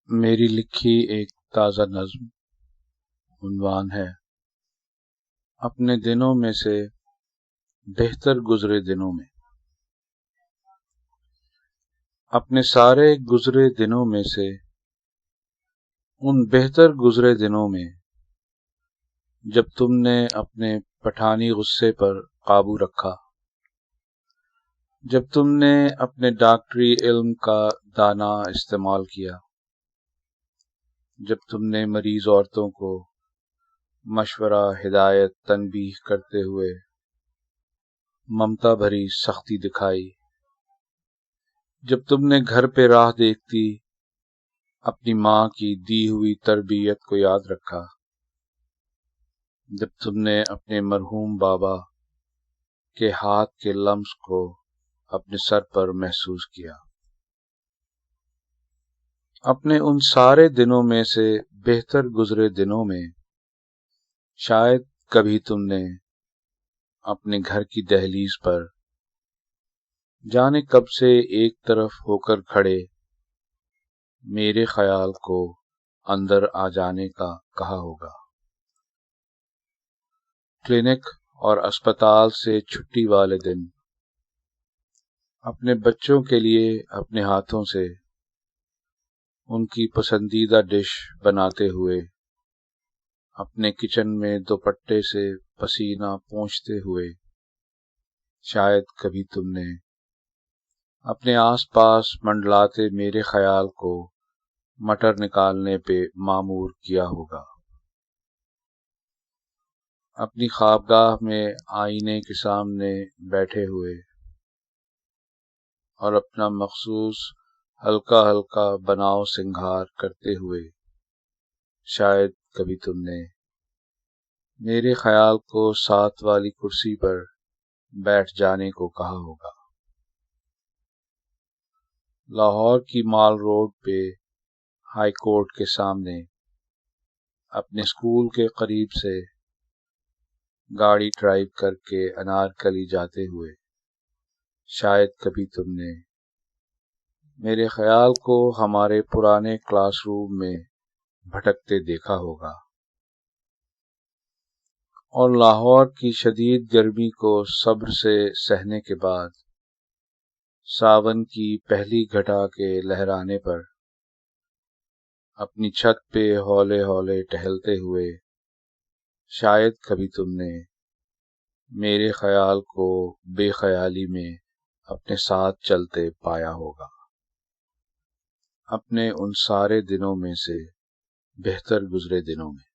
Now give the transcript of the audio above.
میری لکھی ایک تازہ نظم، عنوان ہے اپنے دنوں میں سے بہتر گزرے دنوں میں۔ اپنے سارے گزرے دنوں میں سے ان بہتر گزرے دنوں میں، جب تم نے اپنے پٹھانی غصے پر قابو رکھا، جب تم نے اپنے ڈاکٹری علم کا دانہ استعمال کیا، جب تم نے مریض عورتوں کو مشورہ، ہدایت، تنبیہ کرتے ہوئے ممتا بھری سختی دکھائی، جب تم نے گھر پہ راہ دیکھتی اپنی ماں کی دی ہوئی تربیت کو یاد رکھا، جب تم نے اپنے مرحوم بابا کے ہاتھ کے لمس کو اپنے سر پر محسوس کیا، اپنے ان سارے دنوں میں سے بہتر گزرے دنوں میں شاید کبھی تم نے اپنے گھر کی دہلیز پر جانے کب سے ایک طرف ہو کر کھڑے میرے خیال کو اندر آ جانے کا کہا ہوگا۔ کلینک اور اسپتال سے چھٹی والے دن اپنے بچوں کے لیے اپنے ہاتھوں سے ان کی پسندیدہ ڈش بناتے ہوئے، اپنے کچن میں دوپٹے سے پسینہ پونچھتے ہوئے شاید کبھی تم نے اپنے آس پاس منڈلاتے میرے خیال کو مٹر نکالنے پہ مامور کیا ہوگا۔ اپنی خوابگاہ میں آئینے کے سامنے بیٹھے ہوئے اور اپنا مخصوص ہلکا ہلکا بناؤ سنگھار کرتے ہوئے شاید کبھی تم نے میرے خیال کو ساتھ والی کرسی پر بیٹھ جانے کو کہا ہوگا۔ لاہور کی مال روڈ پہ ہائی کورٹ کے سامنے اپنے اسکول کے قریب سے گاڑی ڈرائیو کر کے انارکلی جاتے ہوئے شاید کبھی تم نے میرے خیال کو ہمارے پرانے کلاس روم میں بھٹکتے دیکھا ہوگا، اور لاہور کی شدید گرمی کو صبر سے سہنے کے بعد ساون کی پہلی گھٹا کے لہرانے پر اپنی چھت پہ ہولے ہولے ٹہلتے ہوئے شاید کبھی تم نے میرے خیال کو بے خیالی میں اپنے ساتھ چلتے پایا ہوگا۔ اپنے ان سارے دنوں میں سے بہتر گزرے دنوں میں۔